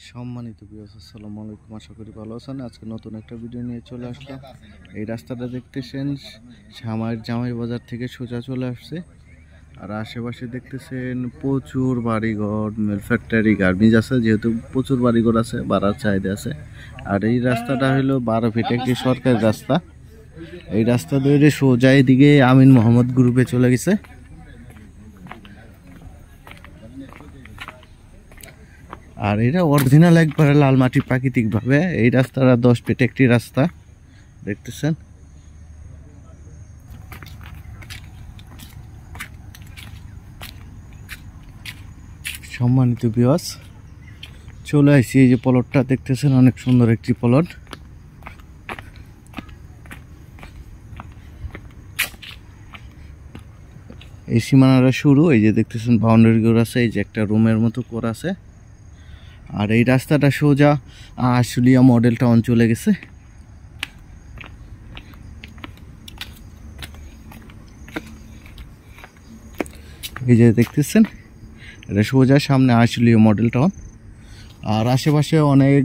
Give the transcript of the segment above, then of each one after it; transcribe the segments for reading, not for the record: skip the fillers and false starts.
সম্মানিত ভিউয়ার্স, আসসালামু আলাইকুম। আশা করি ভালো আছেন। আজকে নতুন একটা ভিডিও নিয়ে চলে আসলাম। এই রাস্তাটা দেখতেছেন জামাই বাজার থেকে সোজা চলে আসছে। আর আশেপাশে দেখতেছেন প্রচুর বাড়িঘর, মিল ফ্যাক্টরি, গার্মেন্টস আছে। যেহেতু প্রচুর বাড়িঘর আছে, বাড়ার চাহিদা আছে। আর এই রাস্তাটা হলো 12 ফিট একটি সরকারি রাস্তা। এই রাস্তা ধরে সোজা এদিকে আমিন মোহাম্মদ গ্রুপে চলে গেছে। আর এটা অরিজিনাল একবারে লাল মাটি প্রাকৃতিক ভাবে। এই রাস্তাটা 10 ফিট একটি রাস্তা দেখতেছেন। সম্মানিত ভিউয়ার্স, চলে আসছি। এই যে প্লটটা দেখতেছেন, অনেক সুন্দর একটি প্লট। এই সীমানাটা শুরু, এই যে দেখতেছেন বাউন্ডারি করা আছে, এই যে একটা রুমের মতো করা আছে। আর এই রাস্তাটা সোজা আশুলিয়া মডেল টাউন চলে গেছে। এই যে দেখতেছেন, এটা সোজা সামনে আশুলিয়া মডেল টাউন। আর আশেপাশে অনেক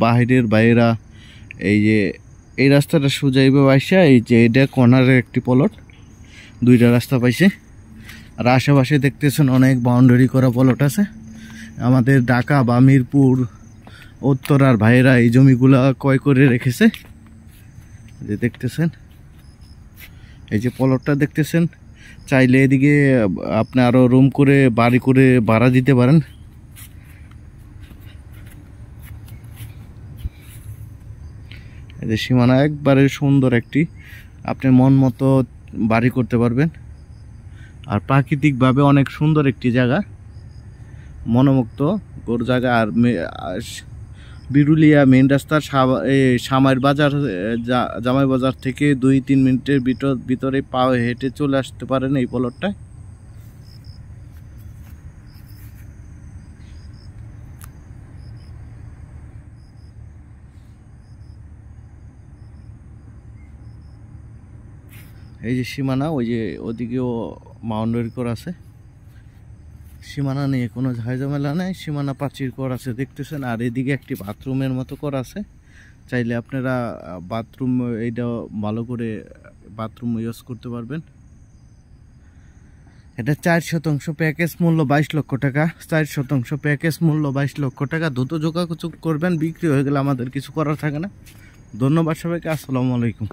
বাইরের বাইরা এই যে এই রাস্তাটা সোজা এইভাবে আসা, এই যে এটা কর্নারের একটি প্লট, দুইটা রাস্তা পাইছে। আর আশেপাশে দেখতেছেন অনেক বাউন্ডারি করা প্লট আছে। আমাদের ঢাকা বা মিরপুর উত্তরার ভাইয়েরা এই জমিগুলা ক্রয় করে রেখেছে। যে দেখতেছেন, এই যে প্লটটা দেখতেছেন, চাইলে এদিকে আপনি আরো রুম করে বাড়ি করে ভাড়া দিতে পারেন। এই যে সীমানা একবারে সুন্দর একটি, আপনি মন মতো বাড়ি করতে পারবেন। আর প্রাকৃতিকভাবে অনেক সুন্দর একটি জায়গা, মনোমুগ্ধ গোর জায়গা। আর বিরুলিয়া মেন রাস্তার সামাইর বাজার, জামাই বাজার থেকে 2-3 মিনিটের ভিতরে পা হেঁটে চলে আসতে পারেন এই প্লটটায়। এই যে সীমানা, ওই যে ওদিকেও বাউন্ডারি করা আছে। সীমানা নিয়ে কোনো ঝামেলা নেই, সীমানা প্রাচীর করা আছে দেখতেছেন। আর এদিকে একটি বাথরুমের মতো করা আছে, চাইলে আপনারা বাথরুম এইটা ভালো করে বাথরুম ইউজ করতে পারবেন। এটা 4% প্যাকেজ মূল্য 22 লক্ষ টাকা। 4% প্যাকেজ মূল্য 22 লক্ষ টাকা। দ্রুত যোগাযোগ করবেন, বিক্রি হয়ে গেলে আমাদের কিছু করার থাকে না। ধন্যবাদ সবাইকে, আসসালামু আলাইকুম।